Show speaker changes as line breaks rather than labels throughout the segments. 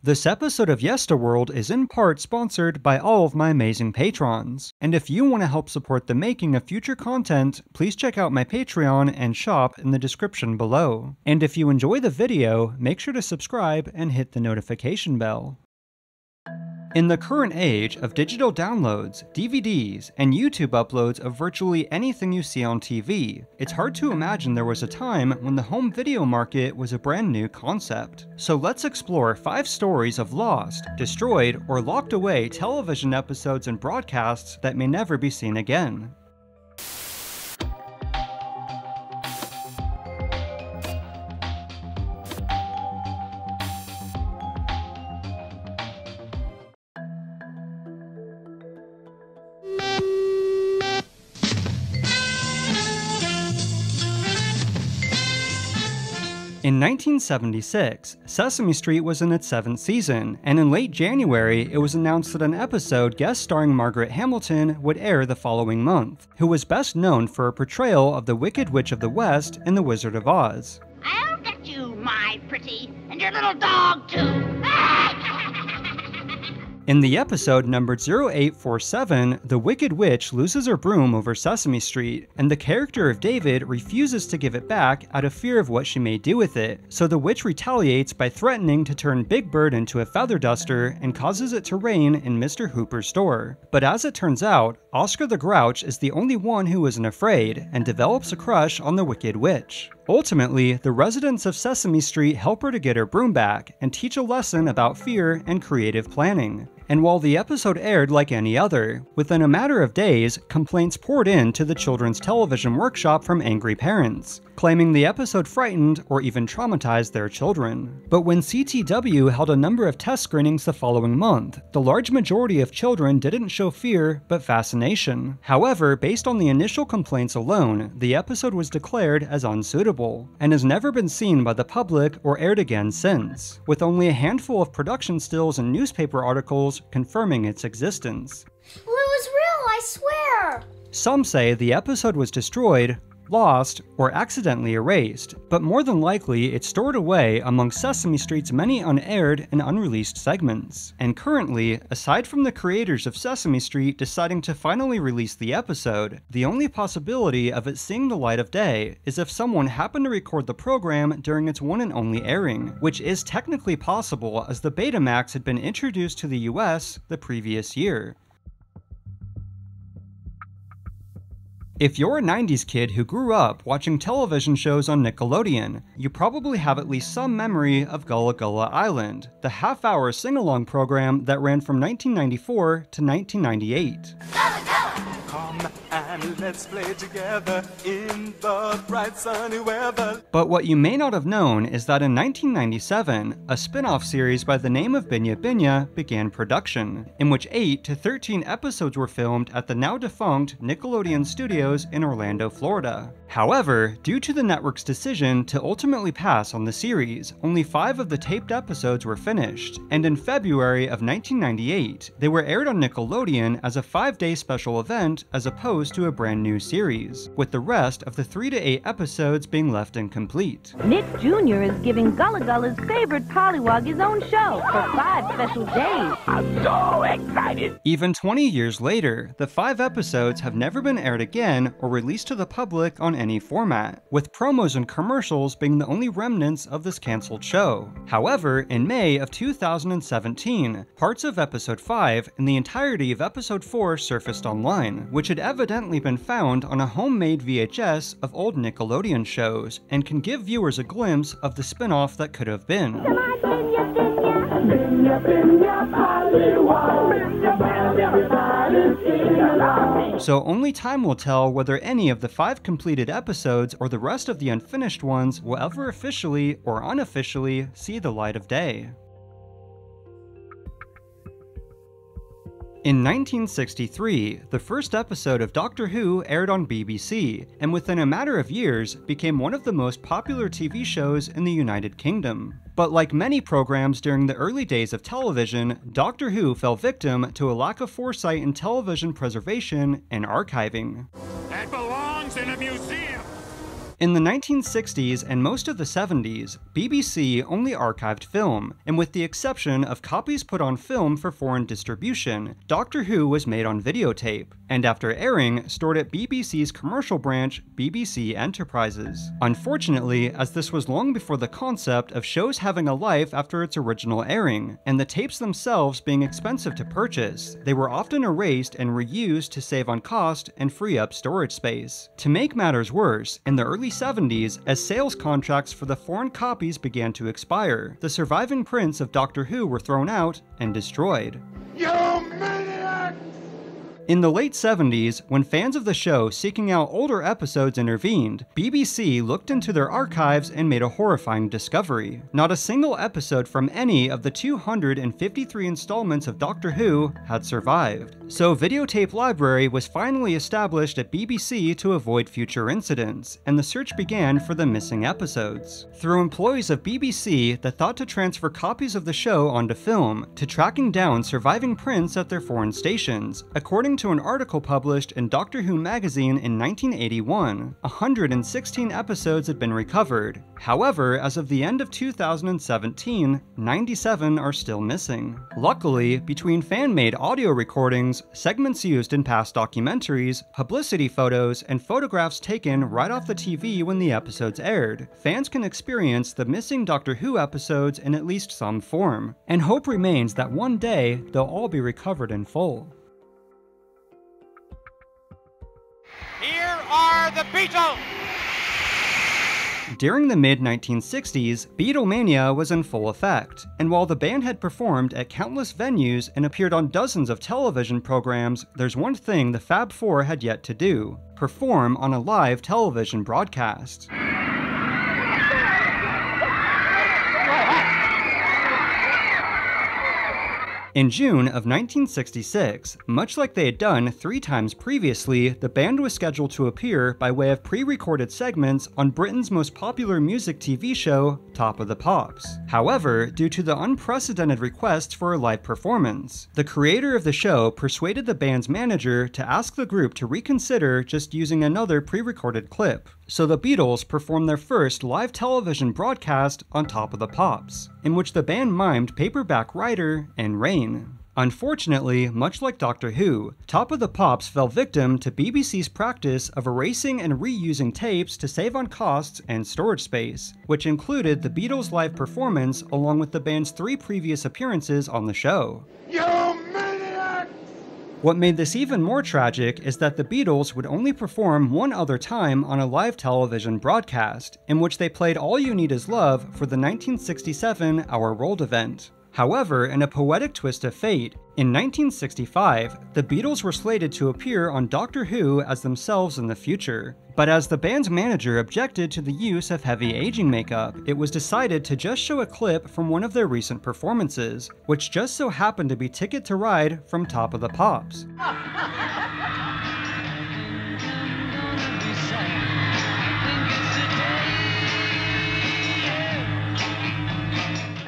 This episode of Yesterworld is in part sponsored by all of my amazing patrons, and if you want to help support the making of future content, please check out my Patreon and shop in the description below. And if you enjoy the video, make sure to subscribe and hit the notification bell. In the current age of digital downloads, DVDs, and YouTube uploads of virtually anything you see on TV, it's hard to imagine there was a time when the home video market was a brand new concept. So let's explore 5 stories of lost, destroyed, or locked away television episodes and broadcasts that may never be seen again. In 1976, Sesame Street was in its 7th season, and in late January, it was announced that an episode guest starring Margaret Hamilton would air the following month, who was best known for her portrayal of the Wicked Witch of the West in The Wizard of Oz.
I'll get you, my pretty, and your little dog too.
In the episode numbered 0847, the Wicked Witch loses her broom over Sesame Street, and the character of David refuses to give it back out of fear of what she may do with it, so the witch retaliates by threatening to turn Big Bird into a feather duster and causes it to rain in Mr. Hooper's store. But as it turns out, Oscar the Grouch is the only one who isn't afraid, and develops a crush on the Wicked Witch. Ultimately, the residents of Sesame Street help her to get her broom back, and teach a lesson about fear and creative planning. And while the episode aired like any other, within a matter of days, complaints poured in to the Children's Television Workshop from angry parents, claiming the episode frightened or even traumatized their children. But when CTW held a number of test screenings the following month, the large majority of children didn't show fear, but fascination. However, based on the initial complaints alone, the episode was declared as unsuitable, and has never been seen by the public or aired again since, with only a handful of production stills and newspaper articles confirming its existence.
Well, it was real, I swear!
Some say the episode was destroyed, lost, or accidentally erased, but more than likely it's stored away among Sesame Street's many unaired and unreleased segments. And currently, aside from the creators of Sesame Street deciding to finally release the episode, the only possibility of it seeing the light of day is if someone happened to record the program during its one and only airing, which is technically possible as the Betamax had been introduced to the US the previous year. If you're a 90s kid who grew up watching television shows on Nickelodeon, you probably have at least some memory of GULLAH Island, the half-hour sing-along program that ran from 1994 to 1998.
Come and let's play together in the bright sunny weather.
But what you may not have known is that in 1997, a spin-off series by the name of Binya Binya began production, in which 8 to 13 episodes were filmed at the now-defunct Nickelodeon Studios in Orlando, Florida. However, due to the network's decision to ultimately pass on the series, only 5 of the taped episodes were finished, and in February of 1998, they were aired on Nickelodeon as a 5-day special event as opposed to a brand new series, with the rest of the 3 to 8 episodes being left incomplete.
Nick Jr. is giving GULLAH's favorite pollywog his own show for 5 special days.
I'm so excited!
Even 20 years later, the 5 episodes have never been aired again or released to the public on any format, with promos and commercials being the only remnants of this cancelled show. However, in May of 2017, parts of episode 5 and the entirety of episode 4 surfaced online, which had evidently been found on a homemade VHS of old Nickelodeon shows, and can give viewers a glimpse of the spin-off that could have been. So only time will tell whether any of the 5 completed episodes or the rest of the unfinished ones will ever officially or unofficially see the light of day. In 1963, the first episode of Doctor Who aired on BBC, and within a matter of years, became one of the most popular TV shows in the United Kingdom. But like many programs during the early days of television, Doctor Who fell victim to a lack of foresight in television preservation and archiving.
That belongs in a museum!
In the 1960s and most of the 70s, BBC only archived film, and with the exception of copies put on film for foreign distribution, Doctor Who was made on videotape, and after airing, stored at BBC's commercial branch, BBC Enterprises. Unfortunately, as this was long before the concept of shows having a life after its original airing, and the tapes themselves being expensive to purchase, they were often erased and reused to save on cost and free up storage space. To make matters worse, in the early 70s, as sales contracts for the foreign copies began to expire, the surviving prints of Doctor Who were thrown out and destroyed.
You maniac!
In the late 70s, when fans of the show seeking out older episodes intervened, BBC looked into their archives and made a horrifying discovery. Not a single episode from any of the 253 installments of Doctor Who had survived. So a videotape library was finally established at BBC to avoid future incidents, and the search began for the missing episodes. Through employees of BBC that thought to transfer copies of the show onto film, to tracking down surviving prints at their foreign stations, according to an article published in Doctor Who magazine in 1981, 116 episodes had been recovered. However, as of the end of 2017, 97 are still missing. Luckily, between fan-made audio recordings, segments used in past documentaries, publicity photos, and photographs taken right off the TV when the episodes aired, fans can experience the missing Doctor Who episodes in at least some form, and hope remains that one day they'll all be recovered in full.
Here are the Beatles!
During the mid-1960s, Beatlemania was in full effect, and while the band had performed at countless venues and appeared on dozens of television programs, there's one thing the Fab Four had yet to do: perform on a live television broadcast. In June of 1966, much like they had done 3 times previously, the band was scheduled to appear by way of pre-recorded segments on Britain's most popular music TV show, Top of the Pops. However, due to the unprecedented requests for a live performance, the creator of the show persuaded the band's manager to ask the group to reconsider just using another pre-recorded clip. So the Beatles performed their first live television broadcast on Top of the Pops, in which the band mimed Paperback Writer and Rain. Unfortunately, much like Doctor Who, Top of the Pops fell victim to BBC's practice of erasing and reusing tapes to save on costs and storage space, which included the Beatles' live performance along with the band's 3 previous appearances on the show.
You maniac!
What made this even more tragic is that the Beatles would only perform one other time on a live television broadcast, in which they played All You Need Is Love for the 1967 Our World event. However, in a poetic twist of fate, in 1965, the Beatles were slated to appear on Doctor Who as themselves in the future. But as the band's manager objected to the use of heavy aging makeup, it was decided to just show a clip from one of their recent performances, which just so happened to be Ticket to Ride from Top of the Pops.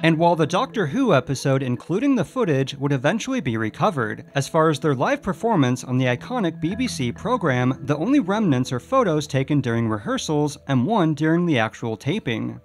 And while the Doctor Who episode including the footage would eventually be recovered, as far as their live performance on the iconic BBC program, the only remnants are photos taken during rehearsals and one during the actual taping.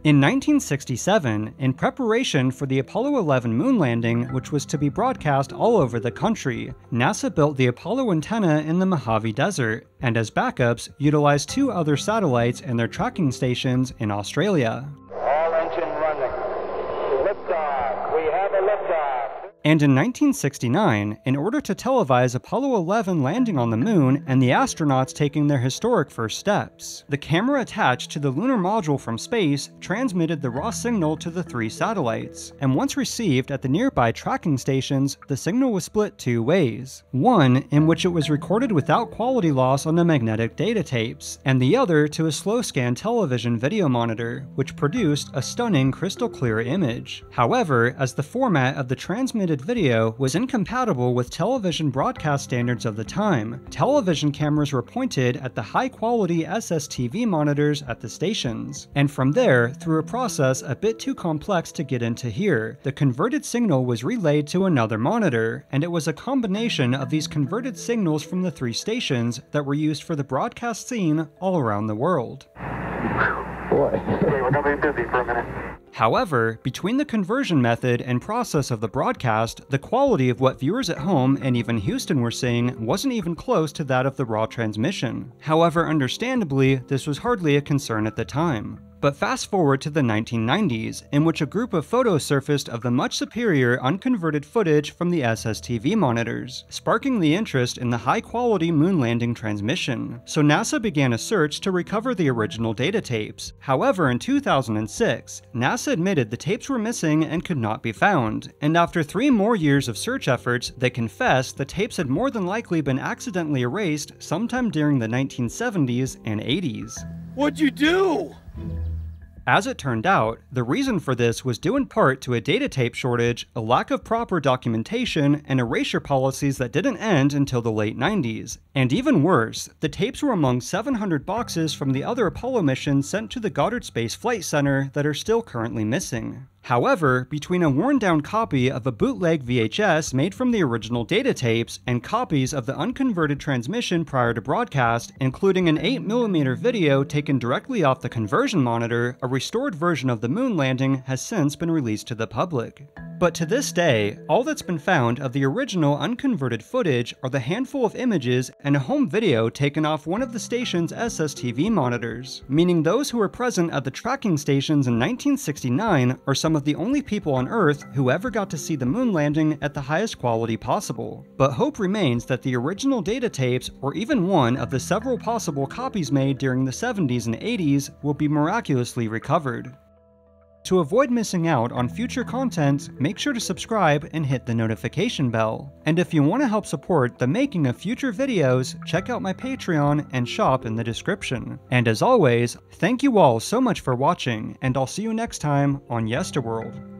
In 1967, in preparation for the Apollo 11 moon landing, which was to be broadcast all over the country, NASA built the Apollo antenna in the Mojave Desert, and as backups, utilized 2 other satellites and their tracking stations in Australia.
All engine running. Liftoff. We have a liftoff.
And in 1969, in order to televise Apollo 11 landing on the moon and the astronauts taking their historic first steps, the camera attached to the lunar module from space transmitted the raw signal to the 3 satellites, and once received at the nearby tracking stations, the signal was split 2 ways. One, in which it was recorded without quality loss on the magnetic data tapes, and the other to a slow-scan television video monitor, which produced a stunning crystal clear image. However, as the format of the transmitted edited video was incompatible with television broadcast standards of the time. Television cameras were pointed at the high-quality SSTV monitors at the stations. And from there, through a process a bit too complex to get into here, the converted signal was relayed to another monitor, and it was a combination of these converted signals from the 3 stations that were used for the broadcast scene all around the world.
Boy. Okay, we're gonna be busy for a minute.
However, between the conversion method and process of the broadcast, the quality of what viewers at home and even Houston were seeing wasn't even close to that of the raw transmission. However, understandably, this was hardly a concern at the time. But fast forward to the 1990s, in which a group of photos surfaced of the much superior unconverted footage from the SSTV monitors, sparking the interest in the high-quality moon landing transmission. So NASA began a search to recover the original data tapes. However, in 2006, NASA admitted the tapes were missing and could not be found, and after 3 more years of search efforts, they confessed the tapes had more than likely been accidentally erased sometime during the 1970s and 80s.
What'd you do?
As it turned out, the reason for this was due in part to a data tape shortage, a lack of proper documentation, and erasure policies that didn't end until the late 90s. And even worse, the tapes were among 700 boxes from the other Apollo missions sent to the Goddard Space Flight Center that are still currently missing. However, between a worn-down copy of a bootleg VHS made from the original data tapes and copies of the unconverted transmission prior to broadcast, including an 8mm video taken directly off the conversion monitor, a restored version of the moon landing has since been released to the public. But to this day, all that's been found of the original unconverted footage are the handful of images and a home video taken off one of the station's SSTV monitors, meaning those who were present at the tracking stations in 1969 are some of the only people on Earth who ever got to see the moon landing at the highest quality possible. But hope remains that the original data tapes, or even one of the several possible copies made during the 70s and 80s, will be miraculously recovered. To avoid missing out on future content, make sure to subscribe and hit the notification bell. And if you want to help support the making of future videos, check out my Patreon and shop in the description. And as always, thank you all so much for watching, and I'll see you next time on Yesterworld.